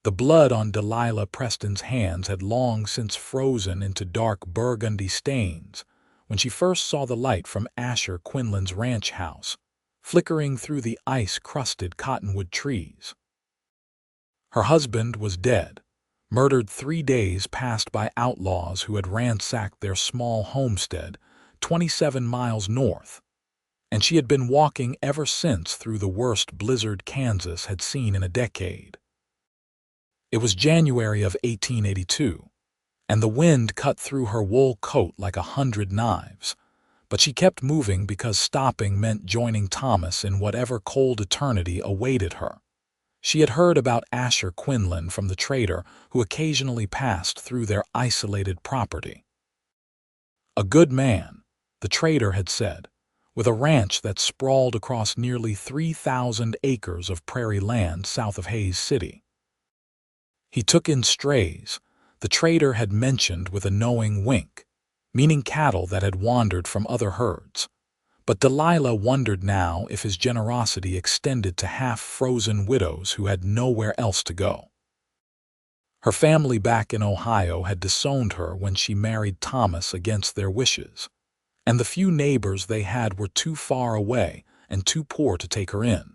The blood on Delilah Preston's hands had long since frozen into dark burgundy stains when she first saw the light from Asher Quinlan's ranch house, flickering through the ice-crusted cottonwood trees. Her husband was dead, murdered 3 days past by outlaws who had ransacked their small homestead 27 miles north, and she had been walking ever since through the worst blizzard Kansas had seen in a decade. It was January of 1882, and the wind cut through her wool coat like 100 knives, but she kept moving because stopping meant joining Thomas in whatever cold eternity awaited her. She had heard about Asher Quinlan from the trader who occasionally passed through their isolated property. A good man, the trader had said, with a ranch that sprawled across nearly 3,000 acres of prairie land south of Hays City. He took in strays, the trader had mentioned with a knowing wink, meaning cattle that had wandered from other herds. But Delilah wondered now if his generosity extended to half-frozen widows who had nowhere else to go. Her family back in Ohio had disowned her when she married Thomas against their wishes, and the few neighbors they had were too far away and too poor to take her in.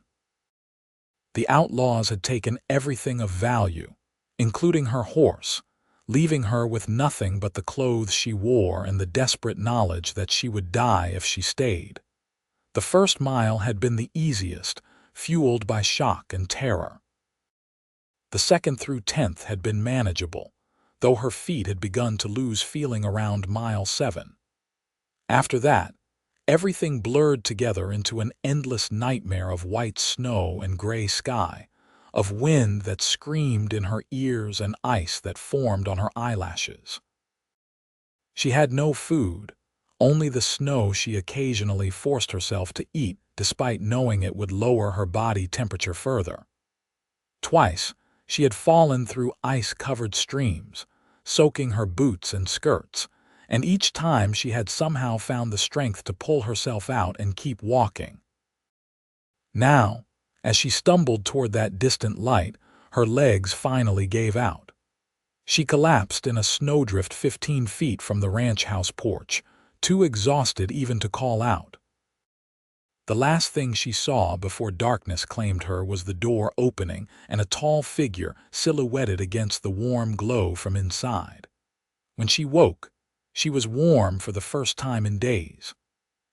The outlaws had taken everything of value, including her horse, leaving her with nothing but the clothes she wore and the desperate knowledge that she would die if she stayed. The first mile had been the easiest, fueled by shock and terror. The second through 10th had been manageable, though her feet had begun to lose feeling around mile 7. After that, everything blurred together into an endless nightmare of white snow and gray sky, of wind that screamed in her ears and ice that formed on her eyelashes. She had no food, only the snow she occasionally forced herself to eat despite knowing it would lower her body temperature further. Twice, she had fallen through ice-covered streams, soaking her boots and skirts, and each time she had somehow found the strength to pull herself out and keep walking. Now, as she stumbled toward that distant light, her legs finally gave out. She collapsed in a snowdrift 15 feet from the ranch house porch, too exhausted even to call out. The last thing she saw before darkness claimed her was the door opening and a tall figure silhouetted against the warm glow from inside. When she woke, she was warm for the first time in days.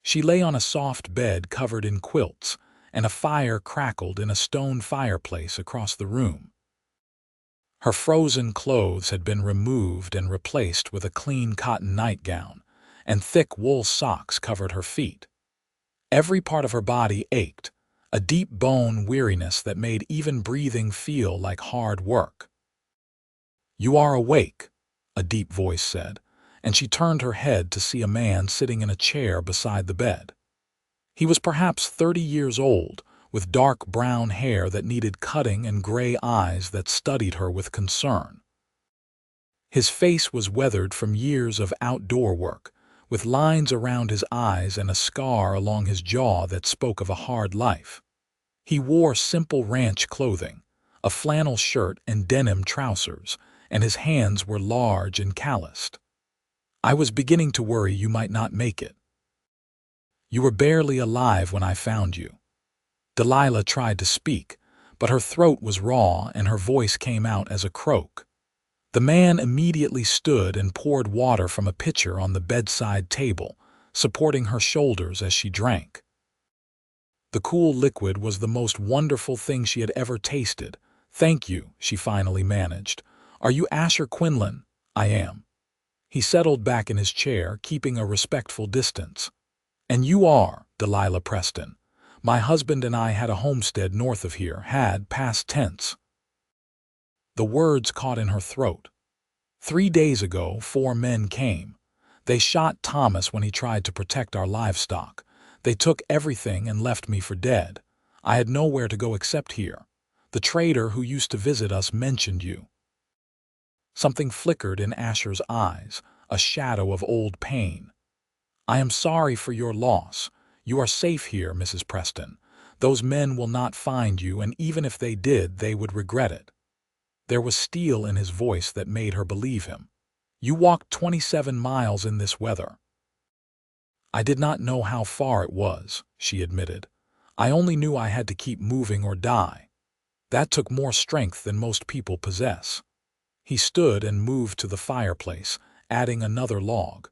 She lay on a soft bed covered in quilts, and a fire crackled in a stone fireplace across the room. Her frozen clothes had been removed and replaced with a clean cotton nightgown, and thick wool socks covered her feet. Every part of her body ached, a deep bone weariness that made even breathing feel like hard work. "You are awake," a deep voice said, and she turned her head to see a man sitting in a chair beside the bed. He was perhaps 30 years old, with dark brown hair that needed cutting and gray eyes that studied her with concern. His face was weathered from years of outdoor work, with lines around his eyes and a scar along his jaw that spoke of a hard life. He wore simple ranch clothing, a flannel shirt and denim trousers, and his hands were large and calloused. "I was beginning to worry you might not make it. You were barely alive when I found you." Delilah tried to speak, but her throat was raw and her voice came out as a croak. The man immediately stood and poured water from a pitcher on the bedside table, supporting her shoulders as she drank. The cool liquid was the most wonderful thing she had ever tasted. "Thank you," she finally managed. "Are you Asher Quinlan?" "I am." He settled back in his chair, keeping a respectful distance. "And you are Delilah Preston. My husband and I had a homestead north of here, had past tense." The words caught in her throat. 3 days ago, 4 men came. They shot Thomas when he tried to protect our livestock. They took everything and left me for dead. I had nowhere to go except here. The trader who used to visit us mentioned you. Something flickered in Asher's eyes, a shadow of old pain. "I am sorry for your loss. You are safe here, Mrs. Preston. Those men will not find you, and even if they did, they would regret it." There was steel in his voice that made her believe him. "You walked 27 miles in this weather." "I did not know how far it was," she admitted. "I only knew I had to keep moving or die. That took more strength than most people possess." He stood and moved to the fireplace, adding another log.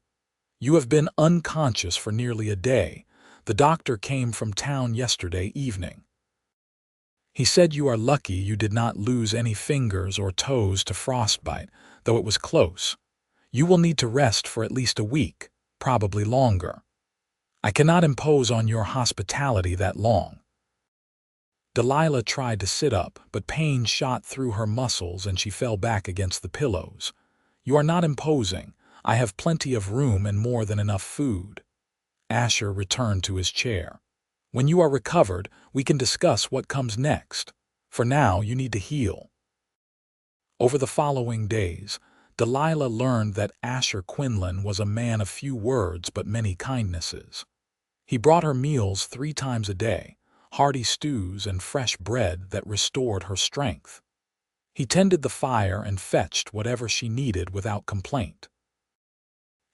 "You have been unconscious for nearly a day. The doctor came from town yesterday evening. He said you are lucky you did not lose any fingers or toes to frostbite, though it was close. You will need to rest for at least a week, probably longer. I cannot impose on your hospitality that long." Delilah tried to sit up, but pain shot through her muscles and she fell back against the pillows. "You are not imposing. I have plenty of room and more than enough food." Asher returned to his chair. "When you are recovered, we can discuss what comes next. For now, you need to heal." Over the following days, Delilah learned that Asher Quinlan was a man of few words but many kindnesses. He brought her meals 3 times a day, hearty stews and fresh bread that restored her strength. He tended the fire and fetched whatever she needed without complaint.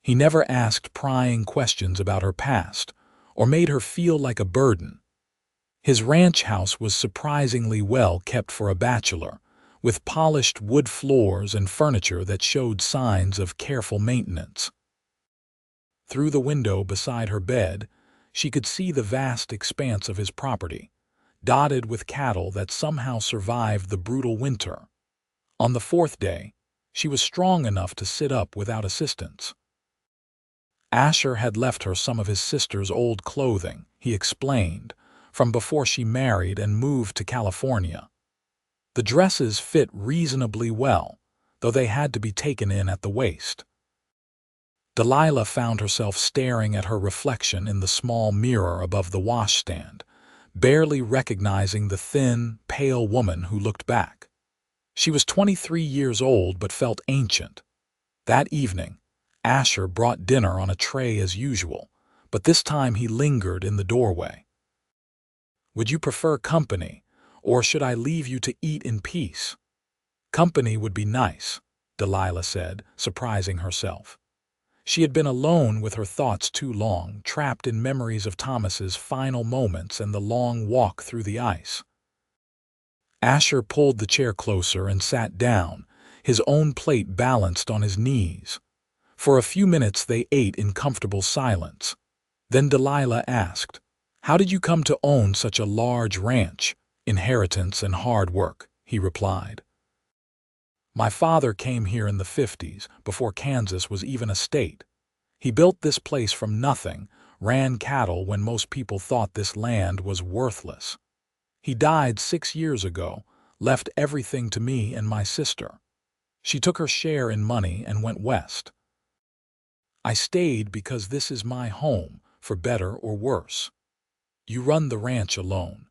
He never asked prying questions about her past or made her feel like a burden. His ranch house was surprisingly well kept for a bachelor, with polished wood floors and furniture that showed signs of careful maintenance. Through the window beside her bed, she could see the vast expanse of his property, dotted with cattle that somehow survived the brutal winter. On the 4th day, she was strong enough to sit up without assistance. Asher had left her some of his sister's old clothing, he explained, from before she married and moved to California. The dresses fit reasonably well, though they had to be taken in at the waist. Delilah found herself staring at her reflection in the small mirror above the washstand, barely recognizing the thin, pale woman who looked back. She was 23 years old but felt ancient. That evening, Asher brought dinner on a tray as usual, but this time he lingered in the doorway. "Would you prefer company, or should I leave you to eat in peace?" "Company would be nice," Delilah said, surprising herself. She had been alone with her thoughts too long, trapped in memories of Thomas's final moments and the long walk through the ice. Asher pulled the chair closer and sat down, his own plate balanced on his knees. For a few minutes they ate in comfortable silence. Then Delilah asked, "How did you come to own such a large ranch?" "Inheritance and hard work," he replied. "My father came here in the 50s, before Kansas was even a state. He built this place from nothing, ran cattle when most people thought this land was worthless. He died 6 years ago, left everything to me and my sister. She took her share in money and went west. I stayed because this is my home, for better or worse. You run the ranch alone.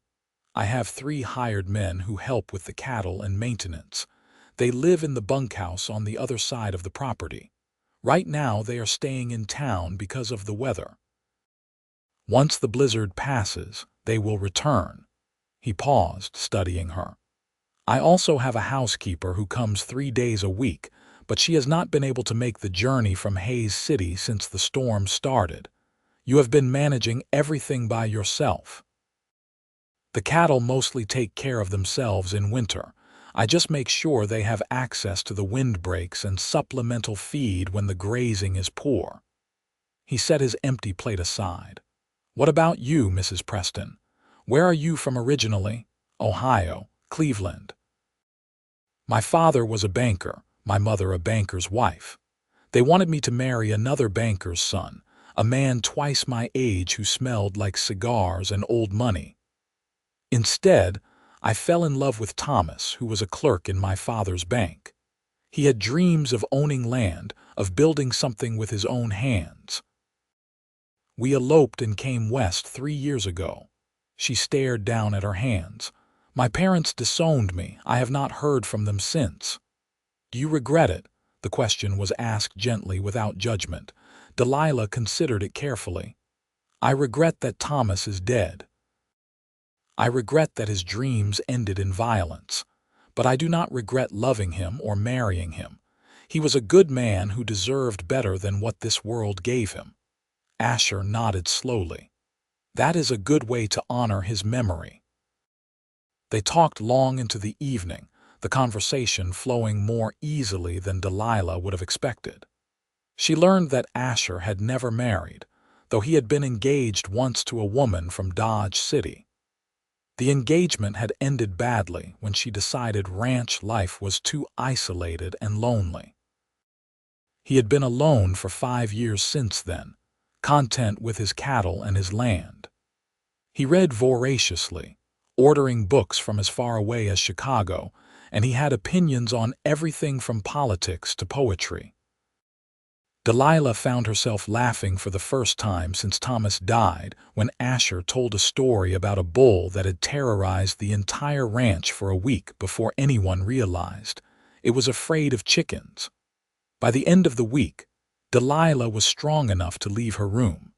I have 3 hired men who help with the cattle and maintenance. They live in the bunkhouse on the other side of the property. Right now they are staying in town because of the weather. Once the blizzard passes, they will return." He paused, studying her. "I also have a housekeeper who comes 3 days a week, but she has not been able to make the journey from Hays City since the storm started. You have been managing everything by yourself." "The cattle mostly take care of themselves in winter. I just make sure they have access to the windbreaks and supplemental feed when the grazing is poor." He set his empty plate aside. "What about you, Mrs. Preston? Where are you from originally?" "Ohio, Cleveland." "My father was a banker, my mother a banker's wife. They wanted me to marry another banker's son, a man twice my age who smelled like cigars and old money. Instead, I fell in love with Thomas, who was a clerk in my father's bank. He had dreams of owning land, of building something with his own hands. We eloped and came west 3 years ago." She stared down at her hands. "My parents disowned me. I have not heard from them since." "Do you regret it?" The question was asked gently without judgment. Delilah considered it carefully. "I regret that Thomas is dead. I regret that his dreams ended in violence. but I do not regret loving him or marrying him. He was a good man who deserved better than what this world gave him." Asher nodded slowly. "That is a good way to honor his memory." They talked long into the evening, the conversation flowing more easily than Delilah would have expected. She learned that Asher had never married, though he had been engaged once to a woman from Dodge City. The engagement had ended badly when she decided ranch life was too isolated and lonely. He had been alone for 5 years since then, content with his cattle and his land. He read voraciously, ordering books from as far away as Chicago, and he had opinions on everything from politics to poetry. Delilah found herself laughing for the first time since Thomas died when Asher told a story about a bull that had terrorized the entire ranch for a week before anyone realized it was afraid of chickens. By the end of the week, Delilah was strong enough to leave her room.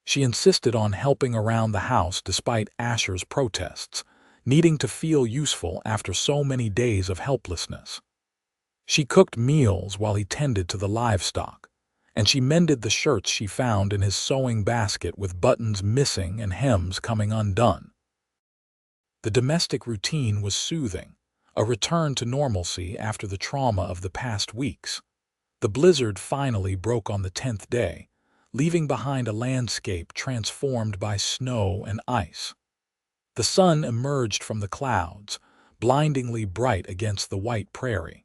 She insisted on helping around the house despite Asher's protests, needing to feel useful after so many days of helplessness. She cooked meals while he tended to the livestock, and she mended the shirts she found in his sewing basket with buttons missing and hems coming undone. The domestic routine was soothing, a return to normalcy after the trauma of the past weeks. The blizzard finally broke on the 10th day, leaving behind a landscape transformed by snow and ice. The sun emerged from the clouds, blindingly bright against the white prairie.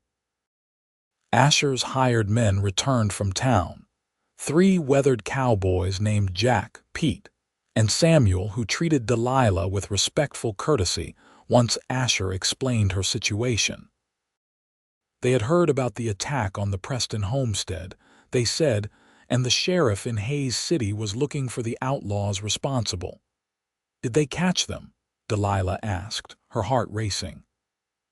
Asher's hired men returned from town, 3 weathered cowboys named Jack, Pete, and Samuel, who treated Delilah with respectful courtesy once Asher explained her situation. They had heard about the attack on the Preston homestead, they said, and the sheriff in Hayes City was looking for the outlaws responsible. "Did they catch them?" Delilah asked, her heart racing.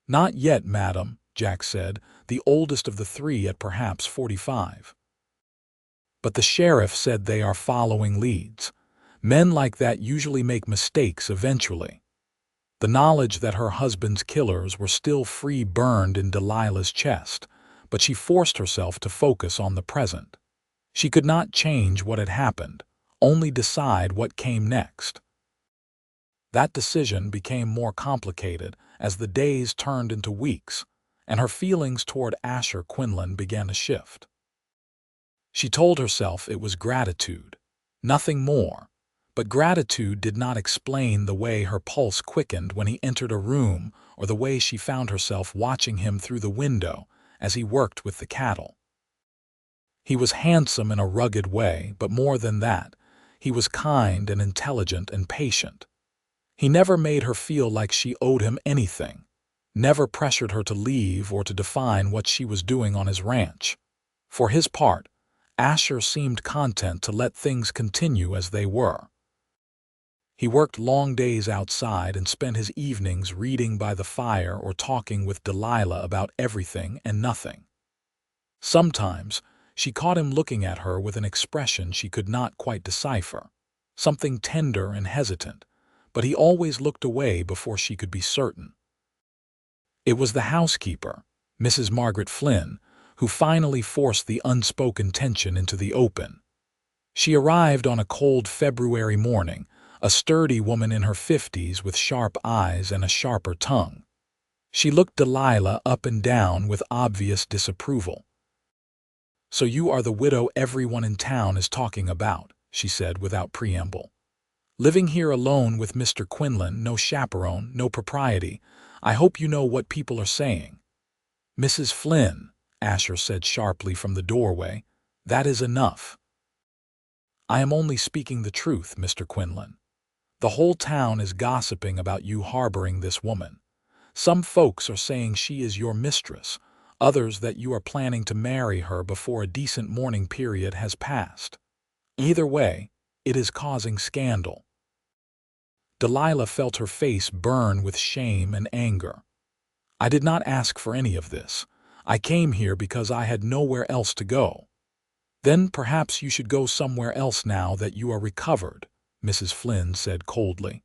"Not yet, madam," Jack said, the oldest of the 3 at perhaps 45. "But the sheriff said they are following leads. Men like that usually make mistakes eventually." The knowledge that her husband's killers were still free burned in Delilah's chest, but she forced herself to focus on the present. She could not change what had happened, only decide what came next. That decision became more complicated as the days turned into weeks, and her feelings toward Asher Quinlan began to shift. She told herself it was gratitude, nothing more, but gratitude did not explain the way her pulse quickened when he entered a room or the way she found herself watching him through the window as he worked with the cattle. He was handsome in a rugged way, but more than that, he was kind and intelligent and patient. He never made her feel like she owed him anything, never pressured her to leave or to define what she was doing on his ranch. For his part, Asher seemed content to let things continue as they were. He worked long days outside and spent his evenings reading by the fire or talking with Delilah about everything and nothing. Sometimes, she caught him looking at her with an expression she could not quite decipher, something tender and hesitant, but he always looked away before she could be certain. It was the housekeeper, Mrs. Margaret Flynn, who finally forced the unspoken tension into the open. She arrived on a cold February morning, a sturdy woman in her 50s with sharp eyes and a sharper tongue. She looked Delilah up and down with obvious disapproval. "So you are the widow everyone in town is talking about," she said without preamble. "Living here alone with Mr. Quinlan, no chaperone, no propriety. I hope you know what people are saying." "Mrs. Flynn," Asher said sharply from the doorway, "that is enough." "I am only speaking the truth, Mr. Quinlan. The whole town is gossiping about you harboring this woman. Some folks are saying she is your mistress, others that you are planning to marry her before a decent mourning period has passed. Either way, it is causing scandal." Delilah felt her face burn with shame and anger. "I did not ask for any of this. I came here because I had nowhere else to go." "Then perhaps you should go somewhere else now that you are recovered," Mrs. Flynn said coldly.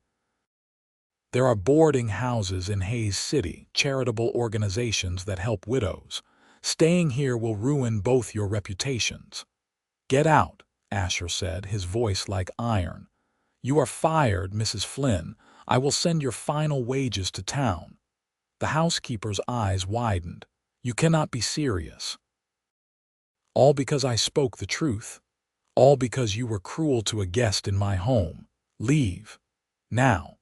There are boarding houses in Hayes City, charitable organizations that help widows. Staying here will ruin both your reputations." "Get out," Asher said, his voice like iron. "You are fired, Mrs. Flynn. I will send your final wages to town." The housekeeper's eyes widened. "You cannot be serious." "All because I spoke the truth? All because you were cruel to a guest in my home? Leave. Now."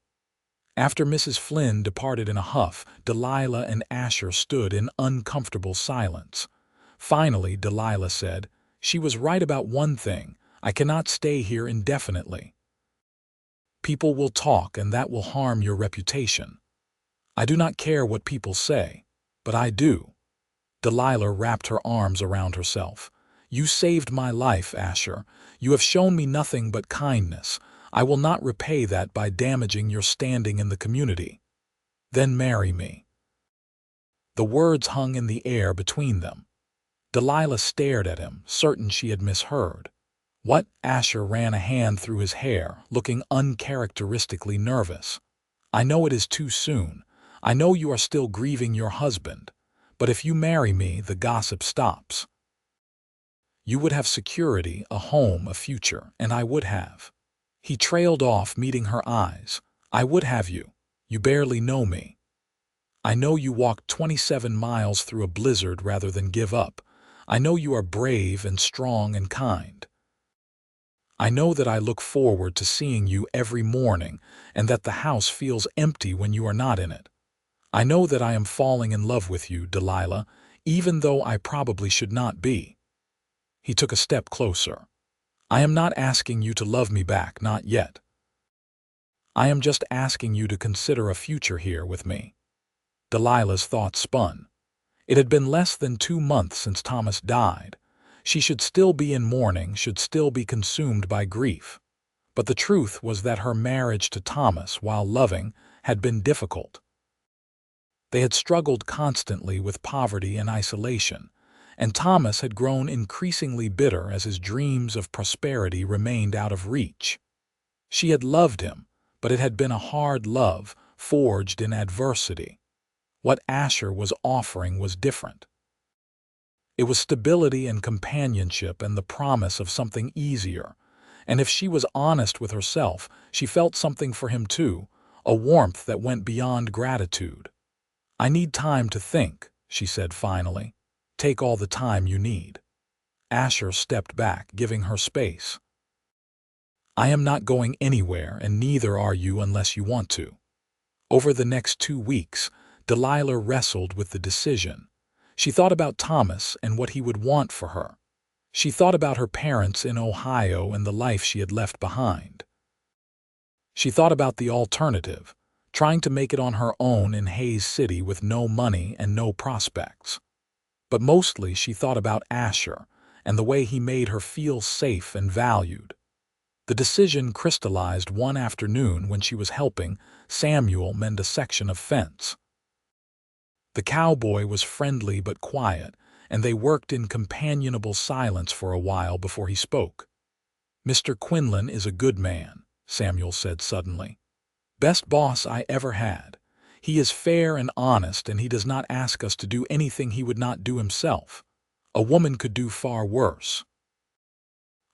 After Mrs. Flynn departed in a huff, Delilah and Asher stood in uncomfortable silence. Finally, Delilah said, "She was right about one thing. I cannot stay here indefinitely. People will talk, and that will harm your reputation." "I do not care what people say, but I do." Delilah wrapped her arms around herself. "You saved my life, Asher. You have shown me nothing but kindness. I will not repay that by damaging your standing in the community." "Then marry me." The words hung in the air between them. Delilah stared at him, certain she had misheard. "What?" Asher ran a hand through his hair, looking uncharacteristically nervous. "I know it is too soon. I know you are still grieving your husband. But if you marry me, the gossip stops. You would have security, a home, a future, and I would have." He trailed off, meeting her eyes. "I would have you. You barely know me. I know you walked 27 miles through a blizzard rather than give up. I know you are brave and strong and kind. I know that I look forward to seeing you every morning and that the house feels empty when you are not in it. I know that I am falling in love with you, Delilah, even though I probably should not be." He took a step closer. "I am not asking you to love me back, not yet. I am just asking you to consider a future here with me." Delilah's thoughts spun. It had been less than 2 months since Thomas died. She should still be in mourning, should still be consumed by grief. But the truth was that her marriage to Thomas, while loving, had been difficult. They had struggled constantly with poverty and isolation, and Thomas had grown increasingly bitter as his dreams of prosperity remained out of reach. She had loved him, but it had been a hard love, forged in adversity. What Asher was offering was different. It was stability and companionship and the promise of something easier. And if she was honest with herself, she felt something for him too, a warmth that went beyond gratitude. "I need time to think," she said finally. "Take all the time you need." Asher stepped back, giving her space. "I am not going anywhere, and neither are you unless you want to." Over the next 2 weeks, Delilah wrestled with the decision. She thought about Thomas and what he would want for her. She thought about her parents in Ohio and the life she had left behind. She thought about the alternative, trying to make it on her own in Hayes City with no money and no prospects. But mostly she thought about Asher and the way he made her feel safe and valued. The decision crystallized one afternoon when she was helping Samuel mend a section of fence. The cowboy was friendly but quiet, and they worked in companionable silence for a while before he spoke. "Mr. Quinlan is a good man," Samuel said suddenly. "Best boss I ever had. He is fair and honest, and he does not ask us to do anything he would not do himself. A woman could do far worse."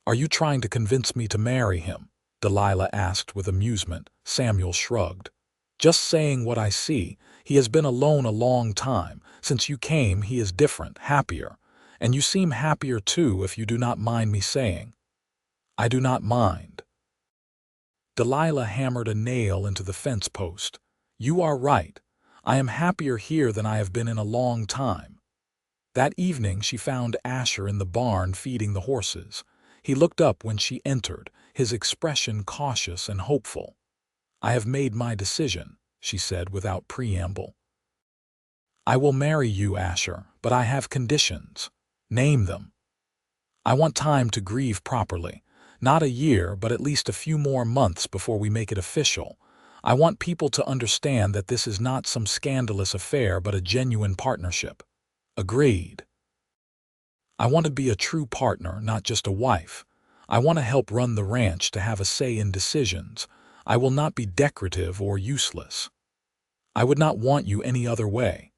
"Are you trying to convince me to marry him?" Delilah asked with amusement. Samuel shrugged. "Just saying what I see. He has been alone a long time. Since you came, he is different, happier. And you seem happier too, if you do not mind me saying." "I do not mind." Delilah hammered a nail into the fence post. "You are right. I am happier here than I have been in a long time." That evening she found Asher in the barn feeding the horses. He looked up when she entered, his expression cautious and hopeful. "I have made my decision," she said without preamble. "I will marry you, Asher, but I have conditions." "Name them." "I want time to grieve properly. Not a year, but at least a few more months before we make it official. I want people to understand that this is not some scandalous affair but a genuine partnership." "Agreed." "I want to be a true partner, not just a wife. I want to help run the ranch, to have a say in decisions. I will not be decorative or useless." I would not want you any other way.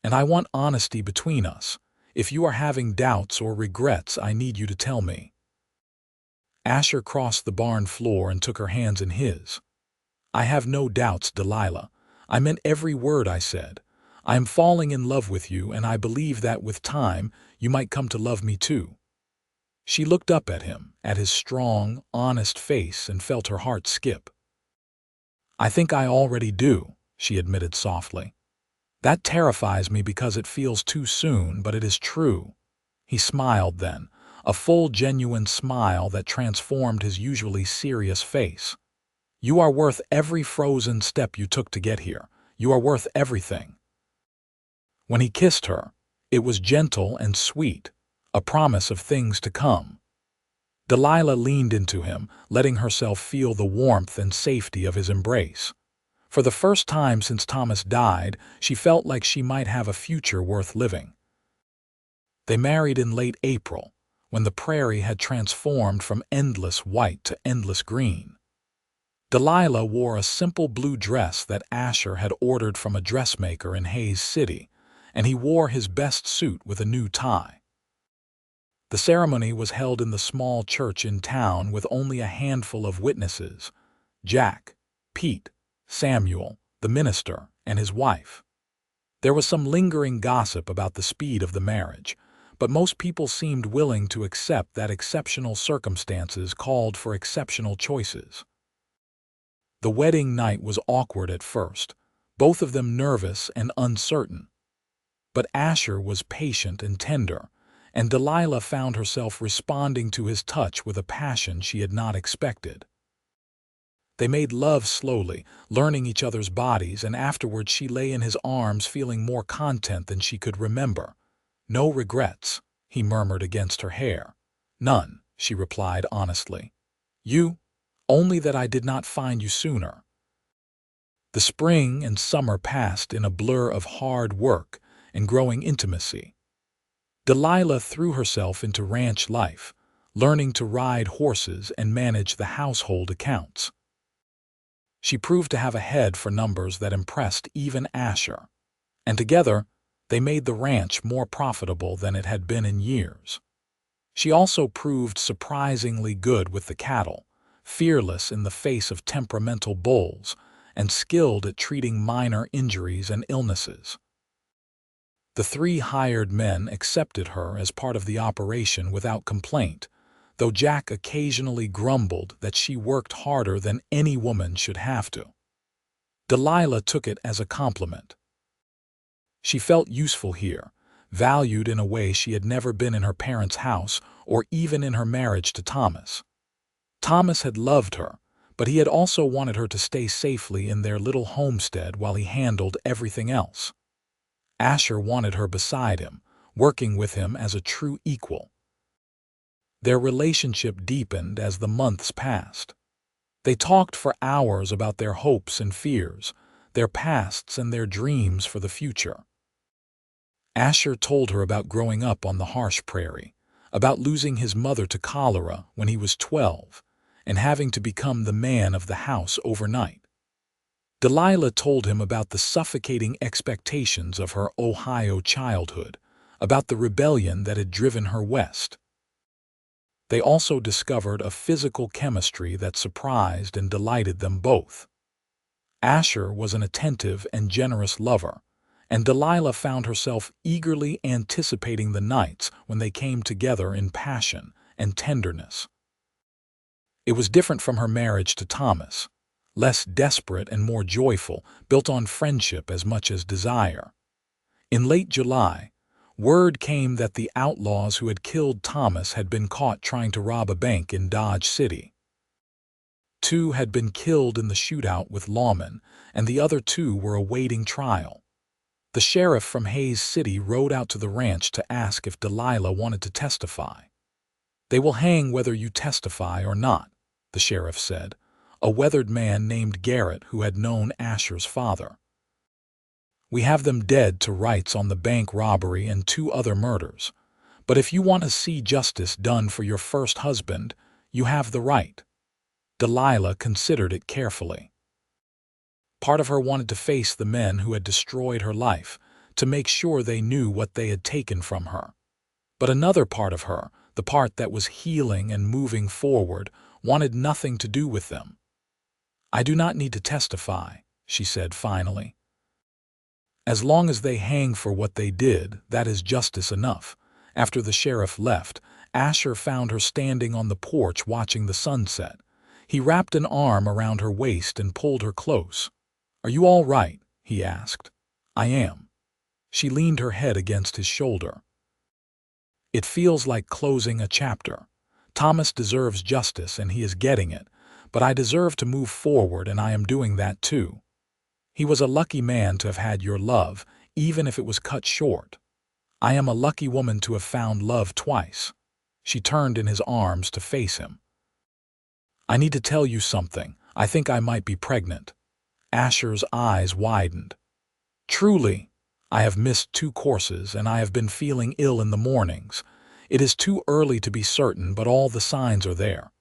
And I want honesty between us. If you are having doubts or regrets, I need you to tell me." Asher crossed the barn floor and took her hands in his. "I have no doubts, Delilah. I meant every word I said. I am falling in love with you, and I believe that with time, you might come to love me too." She looked up at him, at his strong, honest face, and felt her heart skip. "I think I already do," she admitted softly. "That terrifies me because it feels too soon, but it is true." He smiled then, a full, genuine smile that transformed his usually serious face. "You are worth every frozen step you took to get here. You are worth everything." When he kissed her, it was gentle and sweet, a promise of things to come. Delilah leaned into him, letting herself feel the warmth and safety of his embrace. For the first time since Thomas died, she felt like she might have a future worth living. They married in late April, when the prairie had transformed from endless white to endless green. Delilah wore a simple blue dress that Asher had ordered from a dressmaker in Hays City, and he wore his best suit with a new tie. The ceremony was held in the small church in town with only a handful of witnesses: Jack, Pete, Samuel, the minister, and his wife. There was some lingering gossip about the speed of the marriage, but most people seemed willing to accept that exceptional circumstances called for exceptional choices. The wedding night was awkward at first, both of them nervous and uncertain. But Asher was patient and tender, and Delilah found herself responding to his touch with a passion she had not expected. They made love slowly, learning each other's bodies, and afterward she lay in his arms feeling more content than she could remember. "No regrets," he murmured against her hair. "None," she replied honestly. "You? Only that I did not find you sooner." The spring and summer passed in a blur of hard work and growing intimacy. Delilah threw herself into ranch life, learning to ride horses and manage the household accounts. She proved to have a head for numbers that impressed even Asher, and together they made the ranch more profitable than it had been in years. She also proved surprisingly good with the cattle, fearless in the face of temperamental bulls, and skilled at treating minor injuries and illnesses. The 3 hired men accepted her as part of the operation without complaint, though Jack occasionally grumbled that she worked harder than any woman should have to. Delilah took it as a compliment. She felt useful here, valued in a way she had never been in her parents' house or even in her marriage to Thomas. Thomas had loved her, but he had also wanted her to stay safely in their little homestead while he handled everything else. Asher wanted her beside him, working with him as a true equal. Their relationship deepened as the months passed. They talked for hours about their hopes and fears, their pasts and their dreams for the future. Asher told her about growing up on the harsh prairie, about losing his mother to cholera when he was 12, and having to become the man of the house overnight. Delilah told him about the suffocating expectations of her Ohio childhood, about the rebellion that had driven her west. They also discovered a physical chemistry that surprised and delighted them both. Asher was an attentive and generous lover, and Delilah found herself eagerly anticipating the nights when they came together in passion and tenderness. It was different from her marriage to Thomas, less desperate and more joyful, built on friendship as much as desire. In late July, word came that the outlaws who had killed Thomas had been caught trying to rob a bank in Dodge City. 2 had been killed in the shootout with lawmen, and the other 2 were awaiting trial. The sheriff from Hays City rode out to the ranch to ask if Delilah wanted to testify. "They will hang whether you testify or not," the sheriff said, a weathered man named Garrett who had known Asher's father. "We have them dead to rights on the bank robbery and 2 other murders. But if you want to see justice done for your first husband, you have the right." Delilah considered it carefully. Part of her wanted to face the men who had destroyed her life, to make sure they knew what they had taken from her. But another part of her, the part that was healing and moving forward, wanted nothing to do with them. "I do not need to testify," she said finally. "As long as they hang for what they did, that is justice enough." After the sheriff left, Asher found her standing on the porch watching the sunset. He wrapped an arm around her waist and pulled her close. "Are you all right?" he asked. "I am." She leaned her head against his shoulder. "It feels like closing a chapter. Thomas deserves justice and he is getting it, but I deserve to move forward and I am doing that too. He was a lucky man to have had your love, even if it was cut short. I am a lucky woman to have found love twice." She turned in his arms to face him. "I need to tell you something. I think I might be pregnant." Asher's eyes widened. "Truly, I have missed 2 courses and I have been feeling ill in the mornings. It is too early to be certain, but all the signs are there."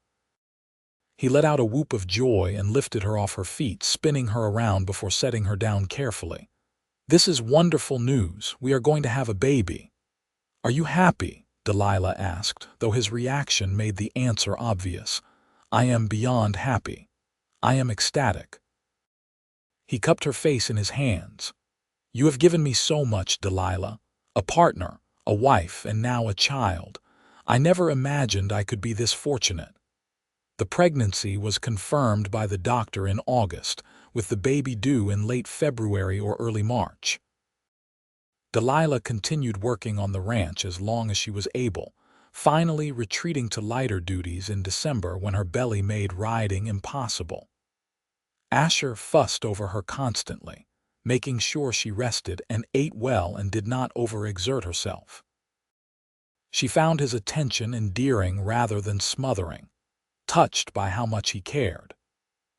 He let out a whoop of joy and lifted her off her feet, spinning her around before setting her down carefully. "This is wonderful news. We are going to have a baby." "Are you happy?" Delilah asked, though his reaction made the answer obvious. "I am beyond happy. I am ecstatic." He cupped her face in his hands. "You have given me so much, Delilah. A partner, a wife, and now a child. I never imagined I could be this fortunate." The pregnancy was confirmed by the doctor in August, with the baby due in late February or early March. Delilah continued working on the ranch as long as she was able, finally retreating to lighter duties in December when her belly made riding impossible. Asher fussed over her constantly, making sure she rested and ate well and did not overexert herself. She found his attention endearing rather than smothering, touched by how much he cared.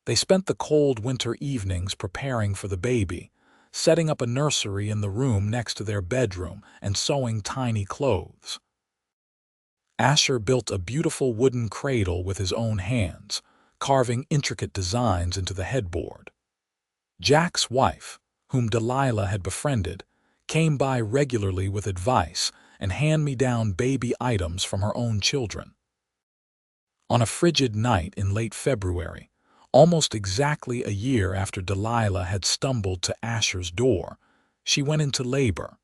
They spent the cold winter evenings preparing for the baby, setting up a nursery in the room next to their bedroom and sewing tiny clothes. Asher built a beautiful wooden cradle with his own hands, carving intricate designs into the headboard. Jack's wife, whom Delilah had befriended, came by regularly with advice and hand-me-down baby items from her own children. On a frigid night in late February, almost exactly a year after Delilah had stumbled to Asher's door, she went into labor.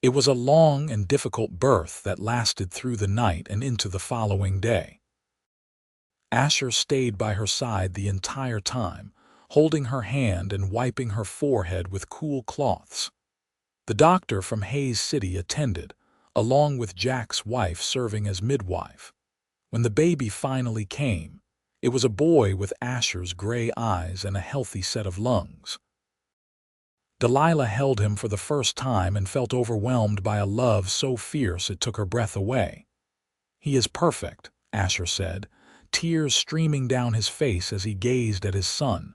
It was a long and difficult birth that lasted through the night and into the following day. Asher stayed by her side the entire time, holding her hand and wiping her forehead with cool cloths. The doctor from Hays City attended, along with Jack's wife serving as midwife. When the baby finally came, it was a boy with Asher's gray eyes and a healthy set of lungs. Delilah held him for the first time and felt overwhelmed by a love so fierce it took her breath away. "He is perfect," Asher said, tears streaming down his face as he gazed at his son.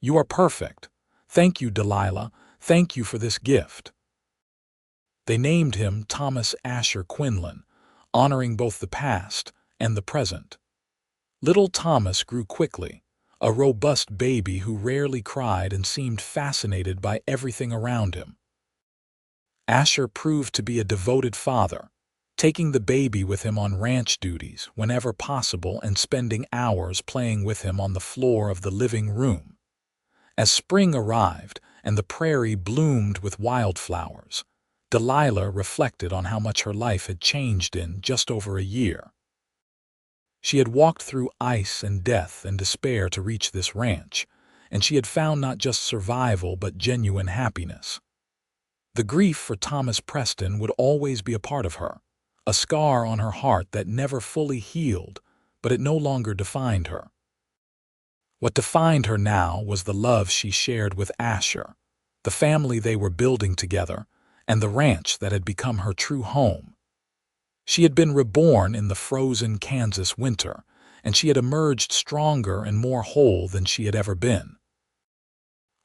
"You are perfect. Thank you, Delilah. Thank you for this gift." They named him Thomas Asher Quinlan, honoring both the past and the present. Little Thomas grew quickly, a robust baby who rarely cried and seemed fascinated by everything around him. Asher proved to be a devoted father, taking the baby with him on ranch duties whenever possible and spending hours playing with him on the floor of the living room. As spring arrived and the prairie bloomed with wildflowers, Delilah reflected on how much her life had changed in just over a year. She had walked through ice and death and despair to reach this ranch, and she had found not just survival but genuine happiness. The grief for Thomas Preston would always be a part of her, a scar on her heart that never fully healed, but it no longer defined her. What defined her now was the love she shared with Asher, the family they were building together, and the ranch that had become her true home. She had been reborn in the frozen Kansas winter, and she had emerged stronger and more whole than she had ever been.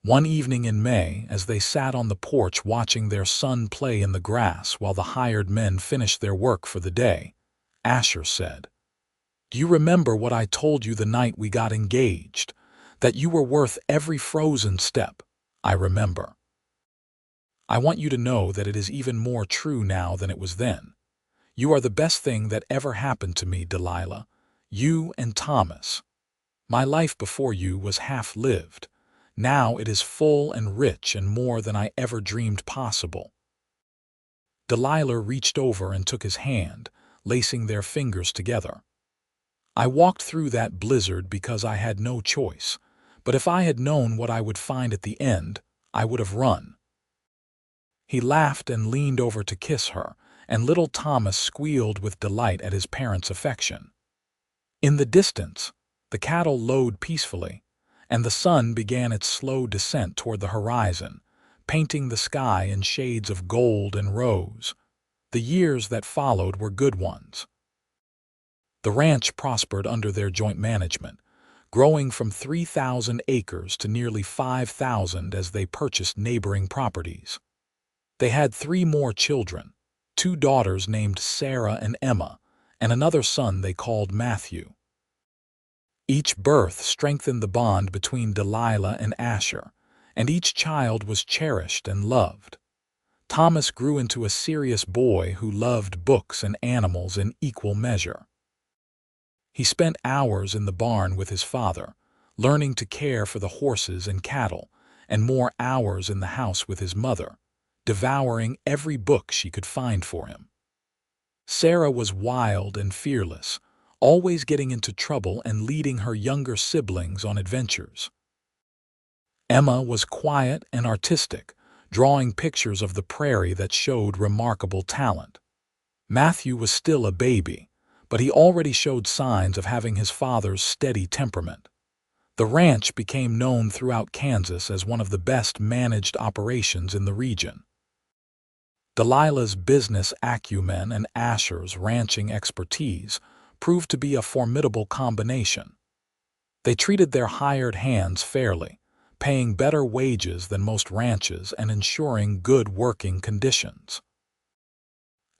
One evening in May, as they sat on the porch watching their son play in the grass while the hired men finished their work for the day, Asher said, "Do you remember what I told you the night we got engaged? That you were worth every frozen step, I remember. I want you to know that it is even more true now than it was then. You are the best thing that ever happened to me, Delilah. You and Thomas. My life before you was half-lived. Now it is full and rich and more than I ever dreamed possible. Delilah reached over and took his hand, lacing their fingers together. I walked through that blizzard because I had no choice, but if I had known what I would find at the end, I would have run. He laughed and leaned over to kiss her, and little Thomas squealed with delight at his parents' affection. In the distance, the cattle lowed peacefully, and the sun began its slow descent toward the horizon, painting the sky in shades of gold and rose. The years that followed were good ones. The ranch prospered under their joint management, growing from 3,000 acres to nearly 5,000 as they purchased neighboring properties. They had 3 more children, 2 daughters named Sarah and Emma, and another son they called Matthew. Each birth strengthened the bond between Delilah and Asher, and each child was cherished and loved. Thomas grew into a serious boy who loved books and animals in equal measure. He spent hours in the barn with his father, learning to care for the horses and cattle, and more hours in the house with his mother, devouring every book she could find for him. Sarah was wild and fearless, always getting into trouble and leading her younger siblings on adventures. Emma was quiet and artistic, drawing pictures of the prairie that showed remarkable talent. Matthew was still a baby, but he already showed signs of having his father's steady temperament. The ranch became known throughout Kansas as one of the best managed operations in the region. Delilah's business acumen and Asher's ranching expertise proved to be a formidable combination. They treated their hired hands fairly, paying better wages than most ranches and ensuring good working conditions.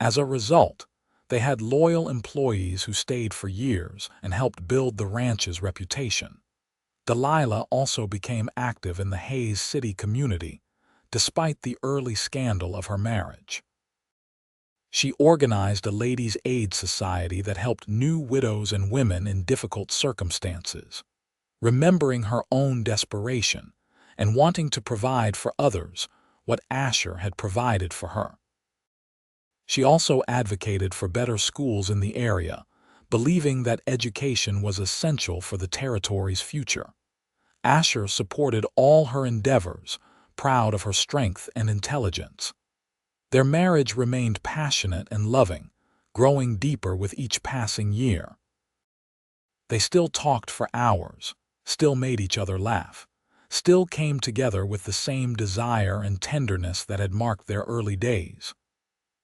As a result, they had loyal employees who stayed for years and helped build the ranch's reputation. Delilah also became active in the Hays City community, despite the early scandal of her marriage. She organized a ladies' aid society that helped new widows and women in difficult circumstances. Remembering her own desperation and wanting to provide for others what Asher had provided for her. She also advocated for better schools in the area, believing that education was essential for the territory's future. Asher supported all her endeavors, proud of her strength and intelligence. Their marriage remained passionate and loving, growing deeper with each passing year. They still talked for hours, still made each other laugh, still came together with the same desire and tenderness that had marked their early days.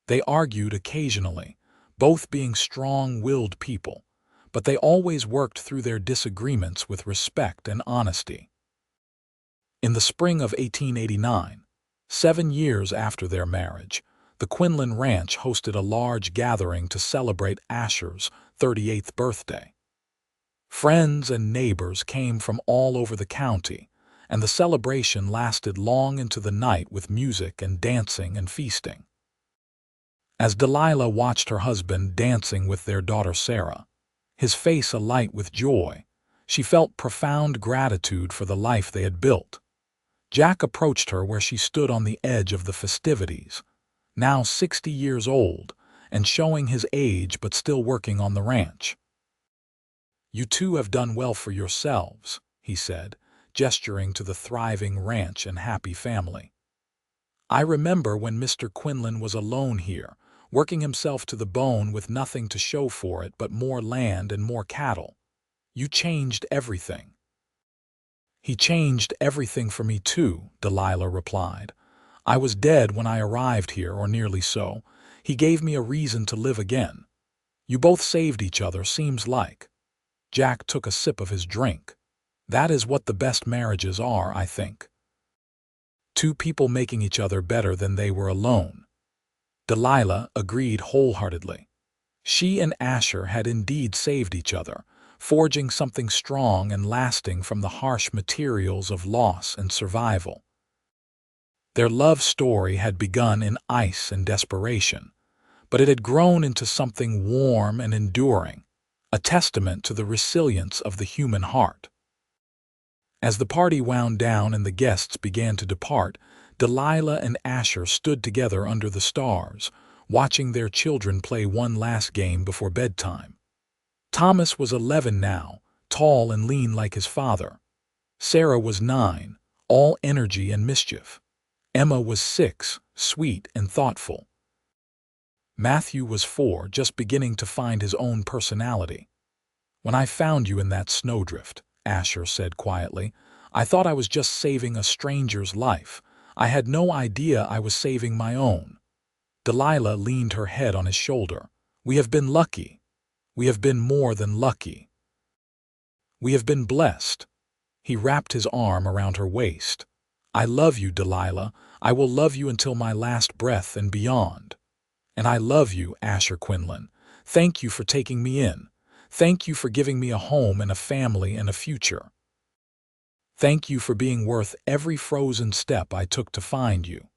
They argued occasionally, both being strong-willed people, but they always worked through their disagreements with respect and honesty. In the spring of 1889, 7 years after their marriage, the Quinlan Ranch hosted a large gathering to celebrate Asher's 38th birthday. Friends and neighbors came from all over the county, and the celebration lasted long into the night with music and dancing and feasting. As Delilah watched her husband dancing with their daughter Sarah, his face alight with joy, she felt profound gratitude for the life they had built. Jack approached her where she stood on the edge of the festivities, now 60 years old and showing his age but still working on the ranch. "You two have done well for yourselves," he said, gesturing to the thriving ranch and happy family. "I remember when Mr. Quinlan was alone here, working himself to the bone with nothing to show for it but more land and more cattle. You changed everything." "He changed everything for me too," Delilah replied. "I was dead when I arrived here, or nearly so. He gave me a reason to live again. You both saved each other, seems like." Jack took a sip of his drink. "That is what the best marriages are, I think. 2 people making each other better than they were alone." Delilah agreed wholeheartedly. She and Asher had indeed saved each other, forging something strong and lasting from the harsh materials of loss and survival. Their love story had begun in ice and desperation, but it had grown into something warm and enduring, a testament to the resilience of the human heart. As the party wound down and the guests began to depart, Delilah and Asher stood together under the stars, watching their children play one last game before bedtime. Thomas was 11 now, tall and lean like his father. Sarah was 9, all energy and mischief. Emma was 6, sweet and thoughtful. Matthew was 4, just beginning to find his own personality. "When I found you in that snowdrift," Asher said quietly, "I thought I was just saving a stranger's life. I had no idea I was saving my own." Delilah leaned her head on his shoulder. "We have been lucky. We have been more than lucky. We have been blessed." He wrapped his arm around her waist. "I love you, Delilah. I will love you until my last breath and beyond. And I love you, Asher Quinlan. Thank you for taking me in. Thank you for giving me a home and a family and a future. Thank you for being worth every frozen step I took to find you."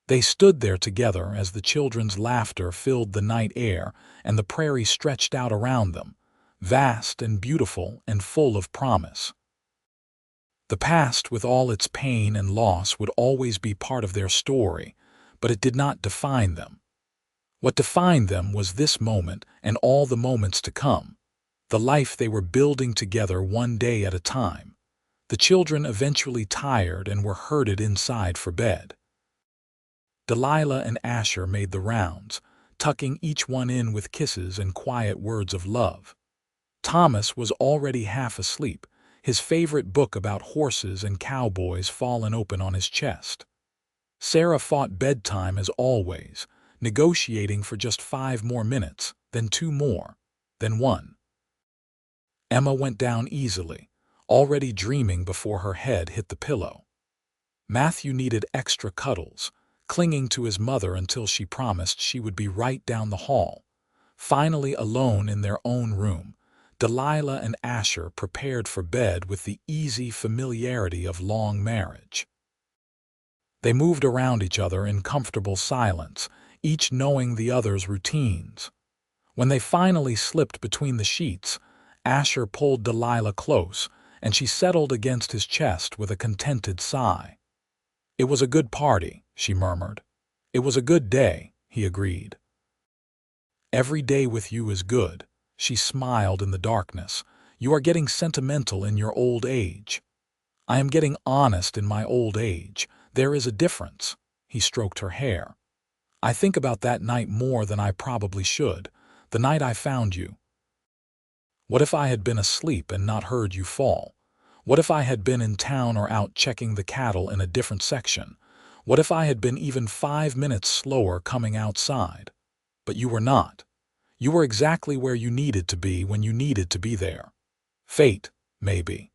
They stood there together as the children's laughter filled the night air and the prairie stretched out around them, vast and beautiful and full of promise. The past, with all its pain and loss, would always be part of their story, but it did not define them. What defined them was this moment and all the moments to come, the life they were building together one day at a time. The children eventually tired and were herded inside for bed. Delilah and Asher made the rounds, tucking each one in with kisses and quiet words of love. Thomas was already half asleep, his favorite book about horses and cowboys fallen open on his chest. Sarah fought bedtime as always, negotiating for just 5 more minutes, then 2 more, then 1. Emma went down easily, already dreaming before her head hit the pillow. Matthew needed extra cuddles, clinging to his mother until she promised she would be right down the hall. Finally alone in their own room, Delilah and Asher prepared for bed with the easy familiarity of long marriage. They moved around each other in comfortable silence, each knowing the other's routines. When they finally slipped between the sheets, Asher pulled Delilah close, and she settled against his chest with a contented sigh. "It was a good party," she murmured. "It was a good day," he agreed. "Every day with you is good," she smiled in the darkness. "You are getting sentimental in your old age." "I am getting honest in my old age. There is a difference." He stroked her hair. "I think about that night more than I probably should, the night I found you. What if I had been asleep and not heard you fall? What if I had been in town or out checking the cattle in a different section? What if I had been even 5 minutes slower coming outside? But you were not. You were exactly where you needed to be when you needed to be there. Fate, maybe.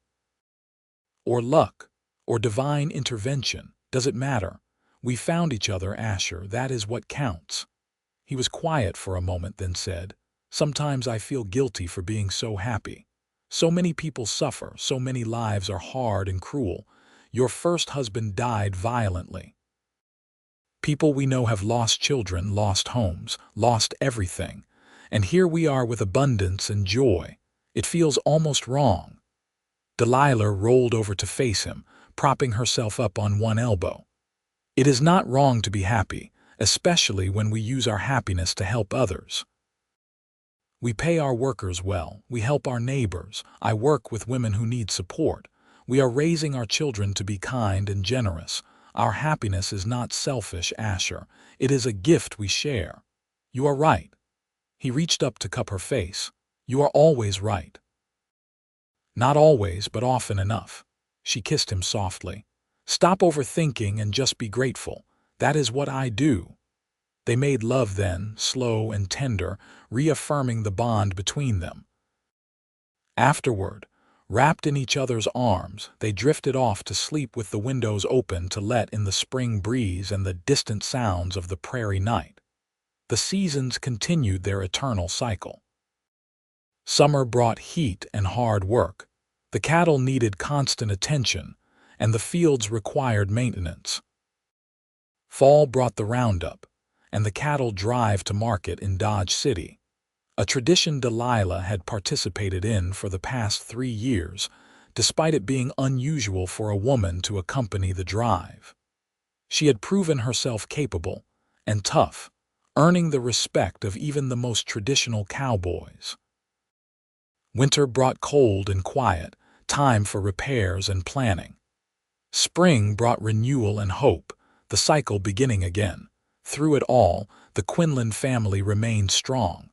Or luck, or divine intervention. Does it matter? We found each other, Asher. That is what counts." He was quiet for a moment, then said, "Sometimes I feel guilty for being so happy. So many people suffer, so many lives are hard and cruel. Your first husband died violently. People we know have lost children, lost homes, lost everything. And here we are with abundance and joy. It feels almost wrong." Delilah rolled over to face him, propping herself up on one elbow. "It is not wrong to be happy, especially when we use our happiness to help others. We pay our workers well, we help our neighbors, I work with women who need support. We are raising our children to be kind and generous. Our happiness is not selfish, Asher. It is a gift we share. You are right." He reached up to cup her face. "You are always right." "Not always, but often enough." She kissed him softly. "Stop overthinking and just be grateful. That is what I do." They made love then, slow and tender, reaffirming the bond between them. Afterward, wrapped in each other's arms, they drifted off to sleep with the windows open to let in the spring breeze and the distant sounds of the prairie night. The seasons continued their eternal cycle. Summer brought heat and hard work. The cattle needed constant attention, and the fields required maintenance. Fall brought the roundup, and the cattle drive to market in Dodge City, a tradition Delilah had participated in for the past 3 years, despite it being unusual for a woman to accompany the drive. She had proven herself capable and tough, earning the respect of even the most traditional cowboys. Winter brought cold and quiet, time for repairs and planning. Spring brought renewal and hope, the cycle beginning again. Through it all, the Quinlan family remained strong.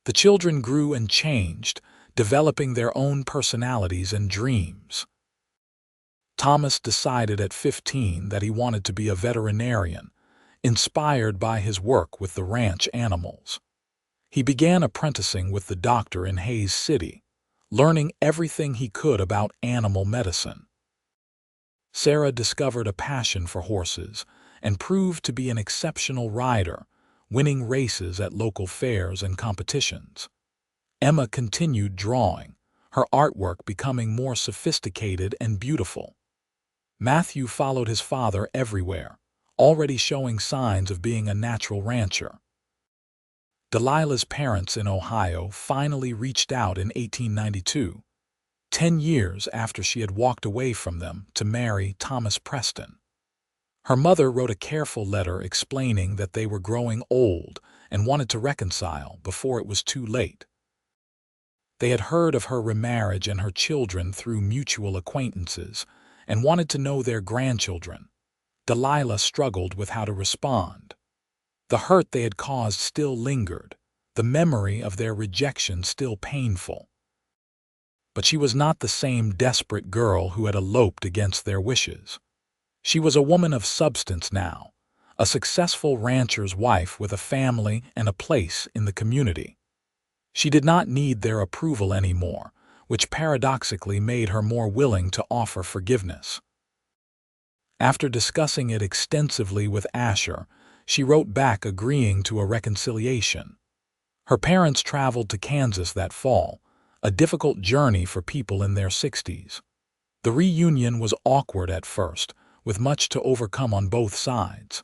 The children grew and changed, developing their own personalities and dreams. Thomas decided at 15 that he wanted to be a veterinarian, inspired by his work with the ranch animals. He began apprenticing with the doctor in Hays City, learning everything he could about animal medicine. Sarah discovered a passion for horses and proved to be an exceptional rider, winning races at local fairs and competitions. Emma continued drawing, her artwork becoming more sophisticated and beautiful. Matthew followed his father everywhere, already showing signs of being a natural rancher. Delilah's parents in Ohio finally reached out in 1892, 10 years after she had walked away from them to marry Thomas Preston. Her mother wrote a careful letter explaining that they were growing old and wanted to reconcile before it was too late. They had heard of her remarriage and her children through mutual acquaintances and wanted to know their grandchildren. Delilah struggled with how to respond. The hurt they had caused still lingered, the memory of their rejection still painful. But she was not the same desperate girl who had eloped against their wishes. She was a woman of substance now, a successful rancher's wife with a family and a place in the community. She did not need their approval anymore, which paradoxically made her more willing to offer forgiveness. After discussing it extensively with Asher, she wrote back agreeing to a reconciliation. Her parents traveled to Kansas that fall, a difficult journey for people in their 60s. The reunion was awkward at first, with much to overcome on both sides.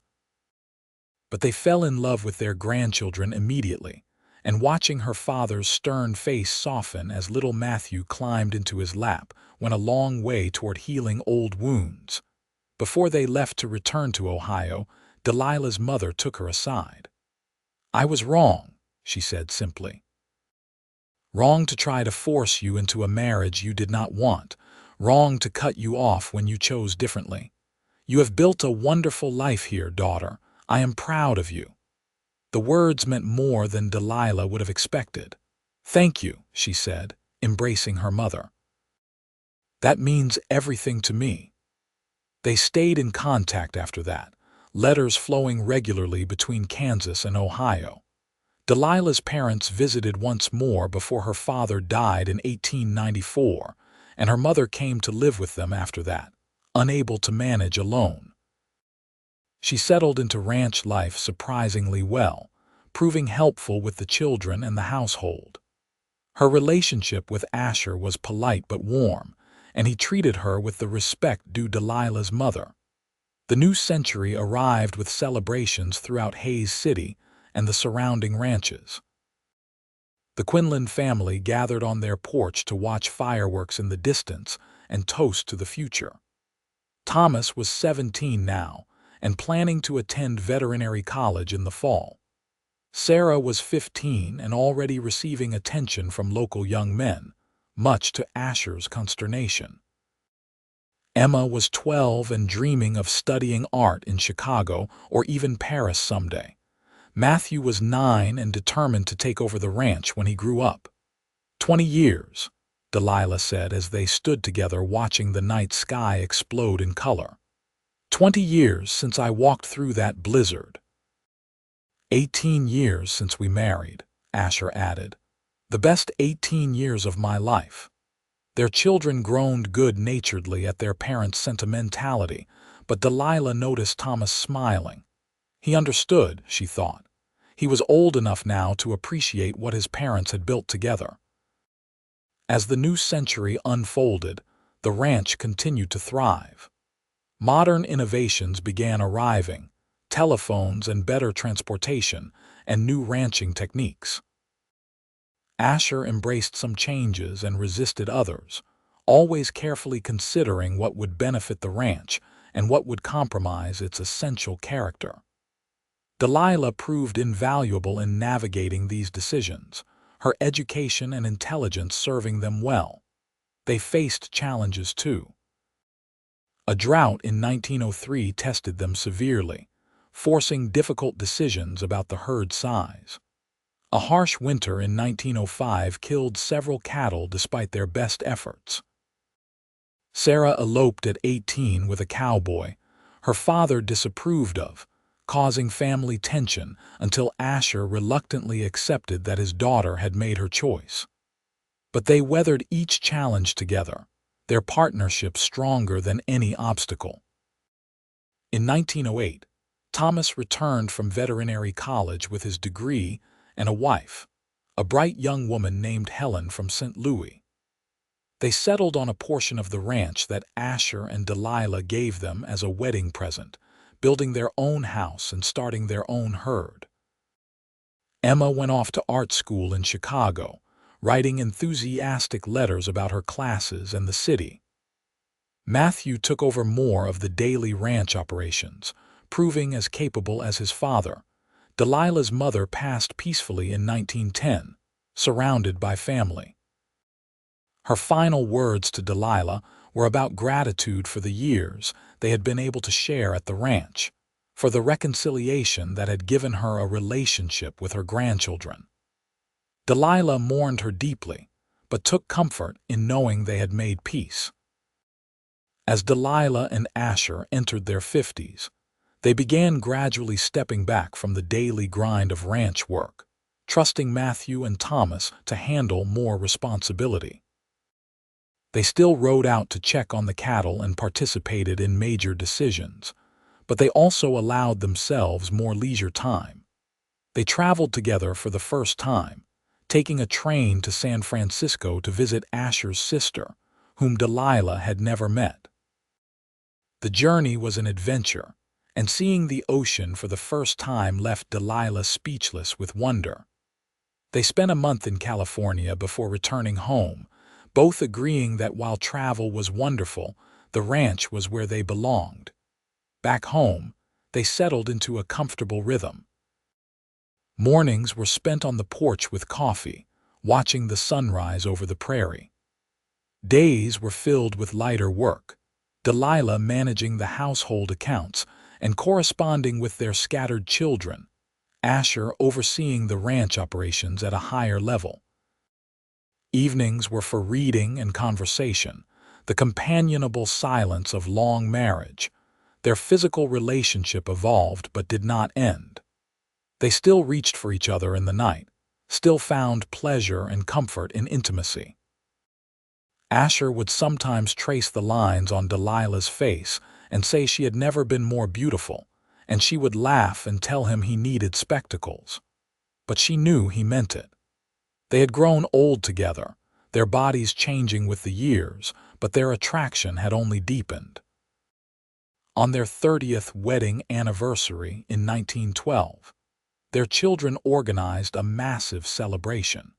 But they fell in love with their grandchildren immediately, and watching her father's stern face soften as little Matthew climbed into his lap went a long way toward healing old wounds. Before they left to return to Ohio, Delilah's mother took her aside. "I was wrong," she said simply. "Wrong to try to force you into a marriage you did not want, wrong to cut you off when you chose differently. You have built a wonderful life here, daughter. I am proud of you." The words meant more than Delilah would have expected. "Thank you," she said, embracing her mother. "That means everything to me." They stayed in contact after that, letters flowing regularly between Kansas and Ohio. Delilah's parents visited once more before her father died in 1894, and her mother came to live with them after that, unable to manage alone. She settled into ranch life surprisingly well, proving helpful with the children and the household. Her relationship with Asher was polite but warm, and he treated her with the respect due Delilah's mother. The new century arrived with celebrations throughout Hays City and the surrounding ranches. The Quinlan family gathered on their porch to watch fireworks in the distance and toast to the future. Thomas was 17 now, and planning to attend veterinary college in the fall. Sarah was 15 and already receiving attention from local young men, much to Asher's consternation. Emma was 12 and dreaming of studying art in Chicago or even Paris someday. Matthew was 9 and determined to take over the ranch when he grew up. 20 years, Delilah said as they stood together watching the night sky explode in color. 20 years since I walked through that blizzard. 18 years since we married, Asher added. The best 18 years of my life. Their children groaned good-naturedly at their parents' sentimentality, but Delilah noticed Thomas smiling. He understood, she thought. He was old enough now to appreciate what his parents had built together. As the new century unfolded, the ranch continued to thrive. Modern innovations began arriving: telephones and better transportation, and new ranching techniques. Asher embraced some changes and resisted others, always carefully considering what would benefit the ranch and what would compromise its essential character. Delilah proved invaluable in navigating these decisions, her education and intelligence serving them well. They faced challenges too. A drought in 1903 tested them severely, forcing difficult decisions about the herd size. A harsh winter in 1905 killed several cattle despite their best efforts. Sarah eloped at 18 with a cowboy, her father disapproved of, causing family tension until Asher reluctantly accepted that his daughter had made her choice. But they weathered each challenge together, their partnership stronger than any obstacle. In 1908, Thomas returned from veterinary college with his degree and a wife, a bright young woman named Helen from St. Louis. They settled on a portion of the ranch that Asher and Delilah gave them as a wedding present, building their own house and starting their own herd. Emma went off to art school in Chicago, writing enthusiastic letters about her classes and the city. Matthew took over more of the daily ranch operations, proving as capable as his father. Delilah's mother passed peacefully in 1910, surrounded by family. Her final words to Delilah were about gratitude for the years they had been able to share at the ranch, for the reconciliation that had given her a relationship with her grandchildren. Delilah mourned her deeply, but took comfort in knowing they had made peace. As Delilah and Asher entered their 50s, they began gradually stepping back from the daily grind of ranch work, trusting Matthew and Thomas to handle more responsibility. They still rode out to check on the cattle and participated in major decisions, but they also allowed themselves more leisure time. They traveled together for the first time, taking a train to San Francisco to visit Asher's sister, whom Delilah had never met. The journey was an adventure, and seeing the ocean for the first time left Delilah speechless with wonder. They spent a month in California before returning home, both agreeing that while travel was wonderful, the ranch was where they belonged. Back home, they settled into a comfortable rhythm. Mornings were spent on the porch with coffee, watching the sunrise over the prairie. Days were filled with lighter work, Delilah managing the household accounts and corresponding with their scattered children, Asher overseeing the ranch operations at a higher level. Evenings were for reading and conversation, the companionable silence of long marriage. Their physical relationship evolved but did not end. They still reached for each other in the night, still found pleasure and comfort in intimacy. Asher would sometimes trace the lines on Delilah's face and say she had never been more beautiful, and she would laugh and tell him he needed spectacles. But she knew he meant it. They had grown old together, their bodies changing with the years, but their attraction had only deepened. On their 30th wedding anniversary in 1912, their children organized a massive celebration.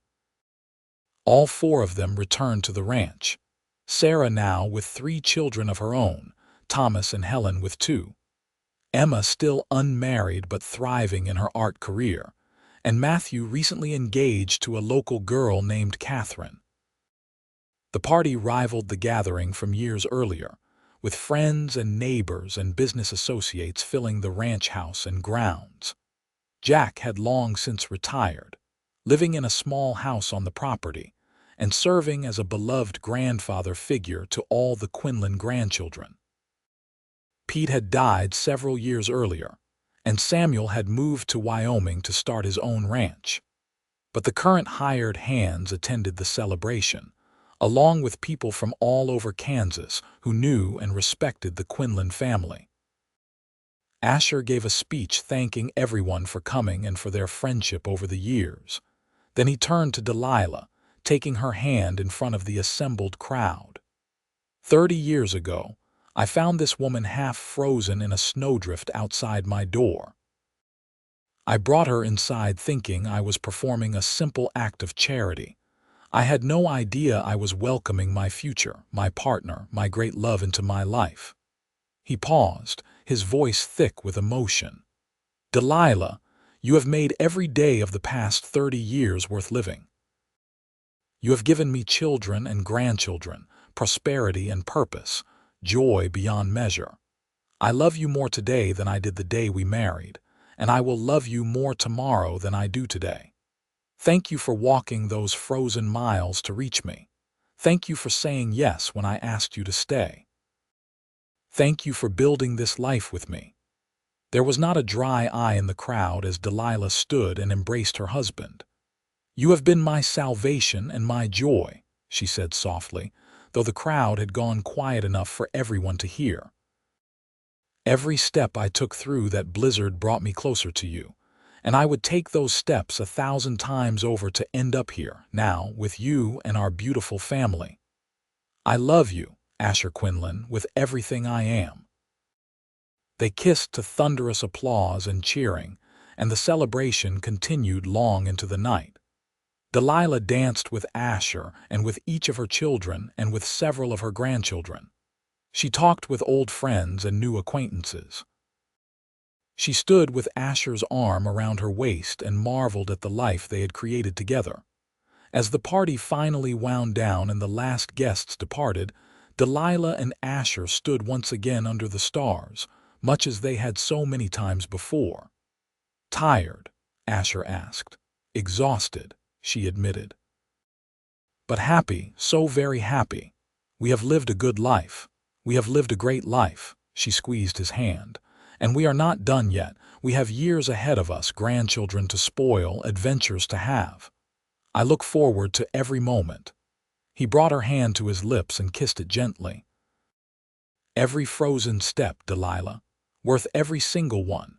All four of them returned to the ranch, Sarah now with 3 children of her own, Thomas and Helen with 2, Emma still unmarried but thriving in her art career, and Matthew recently engaged to a local girl named Catherine. The party rivaled the gathering from years earlier, with friends and neighbors and business associates filling the ranch house and grounds. Jack had long since retired, living in a small house on the property, and serving as a beloved grandfather figure to all the Quinlan grandchildren. Pete had died several years earlier, and Samuel had moved to Wyoming to start his own ranch. But the current hired hands attended the celebration, along with people from all over Kansas who knew and respected the Quinlan family. Asher gave a speech thanking everyone for coming and for their friendship over the years. Then he turned to Delilah, taking her hand in front of the assembled crowd. 30 years ago, I found this woman half frozen in a snowdrift outside my door. I brought her inside thinking I was performing a simple act of charity. I had no idea I was welcoming my future, my partner, my great love into my life. He paused, his voice thick with emotion. Delilah, you have made every day of the past 30 years worth living. You have given me children and grandchildren, prosperity and purpose, joy beyond measure. I love you more today than I did the day we married, and I will love you more tomorrow than I do today. Thank you for walking those frozen miles to reach me. Thank you for saying yes when I asked you to stay. Thank you for building this life with me. There was not a dry eye in the crowd as Delilah stood and embraced her husband. You have been my salvation and my joy, she said softly, though the crowd had gone quiet enough for everyone to hear. Every step I took through that blizzard brought me closer to you, and I would take those steps 1,000 times over to end up here, now, with you and our beautiful family. I love you, Asher Quinlan, with everything I am. They kissed to thunderous applause and cheering, and the celebration continued long into the night. Delilah danced with Asher and with each of her children and with several of her grandchildren. She talked with old friends and new acquaintances. She stood with Asher's arm around her waist and marveled at the life they had created together. As the party finally wound down and the last guests departed, Delilah and Asher stood once again under the stars, much as they had so many times before. Tired? Asher asked. Exhausted, she admitted. But happy, so very happy. We have lived a good life. We have lived a great life, she squeezed his hand. And we are not done yet. We have years ahead of us, grandchildren to spoil, adventures to have. I look forward to every moment. He brought her hand to his lips and kissed it gently. Every frozen step, Delilah, worth every single one.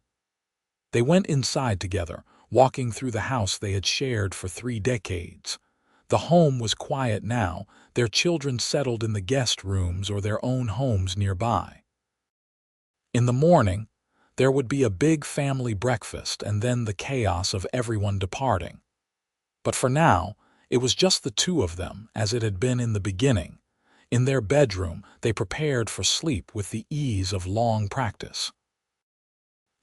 They went inside together, walking through the house they had shared for 3 decades. The home was quiet now, their children settled in the guest rooms or their own homes nearby. In the morning, there would be a big family breakfast and then the chaos of everyone departing. But for now, it was just the two of them, as it had been in the beginning. In their bedroom, they prepared for sleep with the ease of long practice.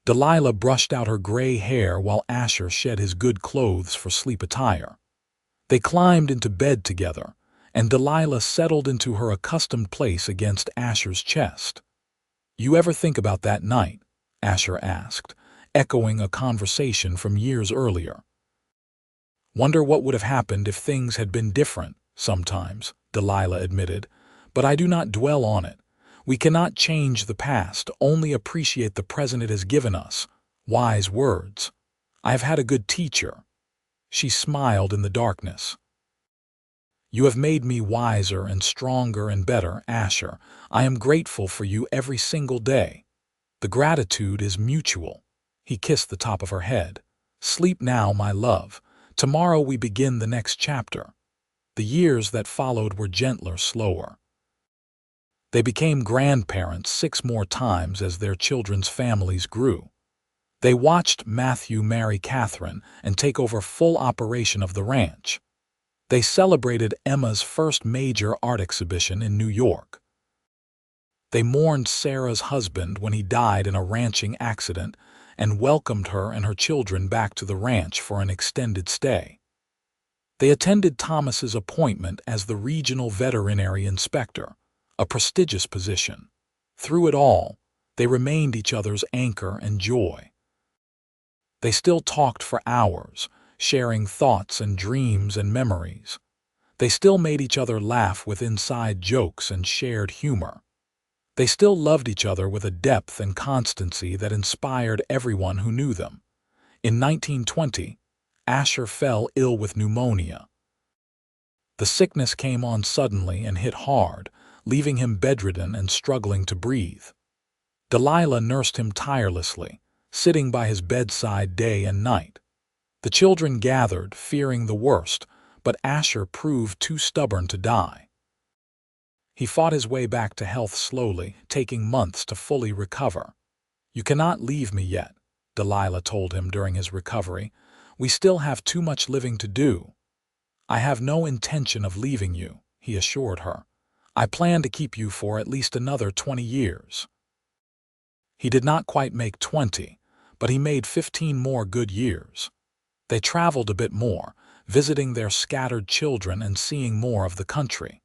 Delilah brushed out her gray hair while Asher shed his good clothes for sleep attire. They climbed into bed together, and Delilah settled into her accustomed place against Asher's chest. You ever think about that night? Asher asked, echoing a conversation from years earlier. Wonder what would have happened if things had been different, sometimes, Delilah admitted, but I do not dwell on it. We cannot change the past, only appreciate the present it has given us. Wise words. I have had a good teacher. She smiled in the darkness. You have made me wiser and stronger and better, Asher. I am grateful for you every single day. The gratitude is mutual. He kissed the top of her head. Sleep now, my love. Tomorrow we begin the next chapter. The years that followed were gentler, slower. They became grandparents 6 more times as their children's families grew. They watched Matthew marry Catherine and take over full operation of the ranch. They celebrated Emma's first major art exhibition in New York. They mourned Sarah's husband when he died in a ranching accident and welcomed her and her children back to the ranch for an extended stay. They attended Thomas's appointment as the regional veterinary inspector, a prestigious position. Through it all, they remained each other's anchor and joy. They still talked for hours, sharing thoughts and dreams and memories. They still made each other laugh with inside jokes and shared humor. They still loved each other with a depth and constancy that inspired everyone who knew them. In 1920, Asher fell ill with pneumonia. The sickness came on suddenly and hit hard, leaving him bedridden and struggling to breathe. Delilah nursed him tirelessly, sitting by his bedside day and night. The children gathered, fearing the worst, but Asher proved too stubborn to die. He fought his way back to health slowly, taking months to fully recover. "You cannot leave me yet," Delilah told him during his recovery. "We still have too much living to do." "I have no intention of leaving you," he assured her. "I plan to keep you for at least another 20 years. He did not quite make 20, but he made 15 more good years. They traveled a bit more, visiting their scattered children and seeing more of the country.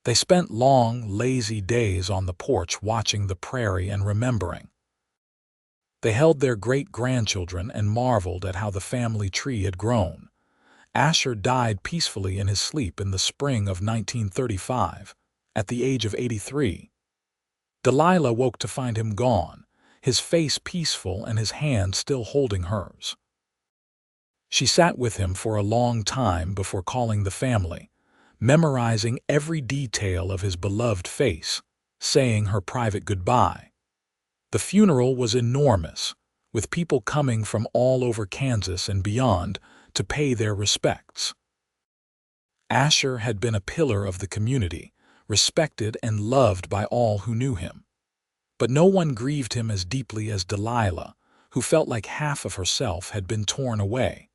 They spent long, lazy days on the porch watching the prairie and remembering. They held their great-grandchildren and marveled at how the family tree had grown. Asher died peacefully in his sleep in the spring of 1935, at the age of 83. Delilah woke to find him gone, his face peaceful and his hand still holding hers. She sat with him for a long time before calling the family, memorizing every detail of his beloved face, saying her private goodbye. The funeral was enormous, with people coming from all over Kansas and beyond to pay their respects. Asher had been a pillar of the community, respected and loved by all who knew him. But no one grieved him as deeply as Delilah, who felt like half of herself had been torn away.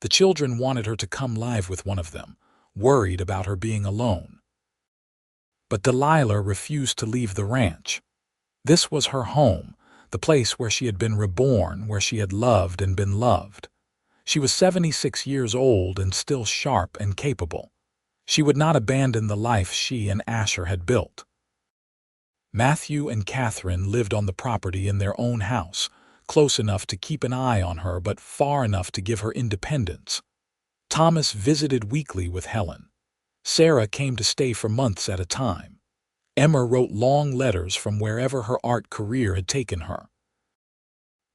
The children wanted her to come live with one of them, worried about her being alone. But Delilah refused to leave the ranch. This was her home, the place where she had been reborn, where she had loved and been loved. She was 76 years old and still sharp and capable. She would not abandon the life she and Asher had built. Matthew and Catherine lived on the property in their own house, close enough to keep an eye on her but far enough to give her independence. Thomas visited weekly with Helen. Sarah came to stay for months at a time. Emma wrote long letters from wherever her art career had taken her.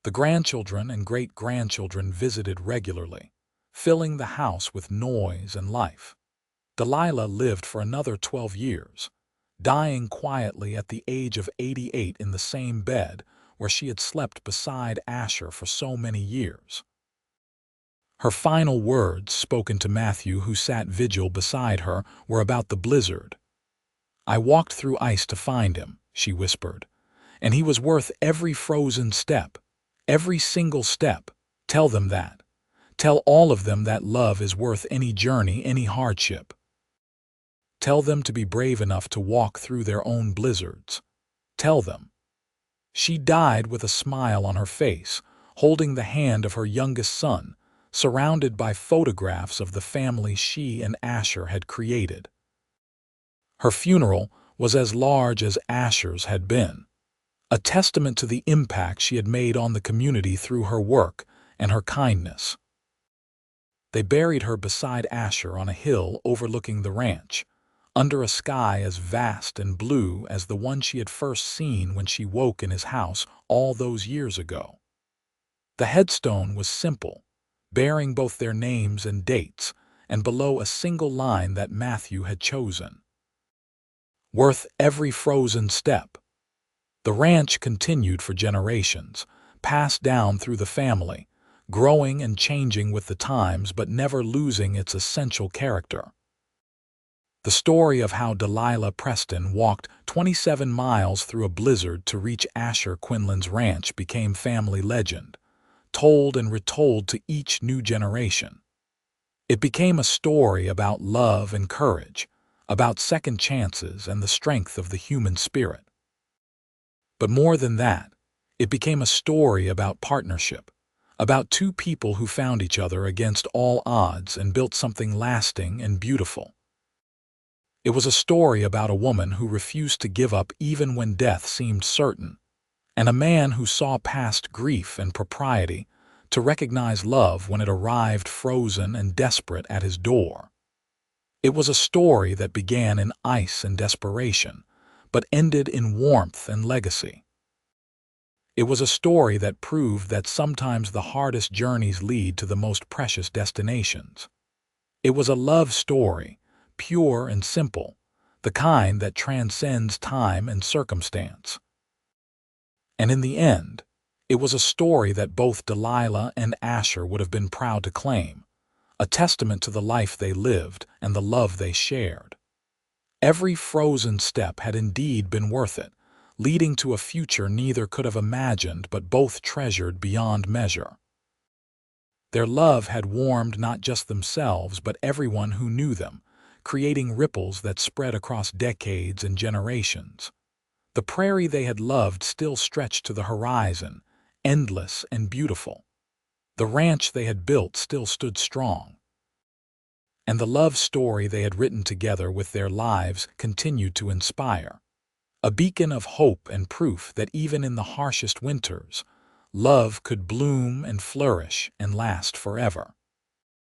The grandchildren and great-grandchildren visited regularly, filling the house with noise and life. Delilah lived for another 12 years, dying quietly at the age of 88 in the same bed where she had slept beside Asher for so many years. Her final words, spoken to Matthew, who sat vigil beside her, were about the blizzard. "I walked through ice to find him," she whispered, "and he was worth every frozen step, every single step. Tell them that. Tell all of them that love is worth any journey, any hardship. Tell them to be brave enough to walk through their own blizzards. Tell them." She died with a smile on her face, holding the hand of her youngest son, surrounded by photographs of the family she and Asher had created. Her funeral was as large as Asher's had been, a testament to the impact she had made on the community through her work and her kindness. They buried her beside Asher on a hill overlooking the ranch, under a sky as vast and blue as the one she had first seen when she woke in his house all those years ago. The headstone was simple, bearing both their names and dates, and below a single line that Matthew had chosen. "Worth every frozen step." The ranch continued for generations, passed down through the family, growing and changing with the times but never losing its essential character. The story of how Delilah Preston walked 27 miles through a blizzard to reach Asher Quinlan's ranch became family legend, told and retold to each new generation. It became a story about love and courage, about second chances and the strength of the human spirit. But more than that, it became a story about partnership, about two people who found each other against all odds and built something lasting and beautiful. It was a story about a woman who refused to give up even when death seemed certain, and a man who saw past grief and propriety to recognize love when it arrived frozen and desperate at his door. It was a story that began in ice and desperation, but ended in warmth and legacy. It was a story that proved that sometimes the hardest journeys lead to the most precious destinations. It was a love story, pure and simple, the kind that transcends time and circumstance. And in the end, it was a story that both Delilah and Asher would have been proud to claim, a testament to the life they lived and the love they shared. Every frozen step had indeed been worth it, leading to a future neither could have imagined but both treasured beyond measure. Their love had warmed not just themselves but everyone who knew them, creating ripples that spread across decades and generations. The prairie they had loved still stretched to the horizon, endless and beautiful. The ranch they had built still stood strong. And the love story they had written together with their lives continued to inspire. A beacon of hope and proof that even in the harshest winters, love could bloom and flourish and last forever.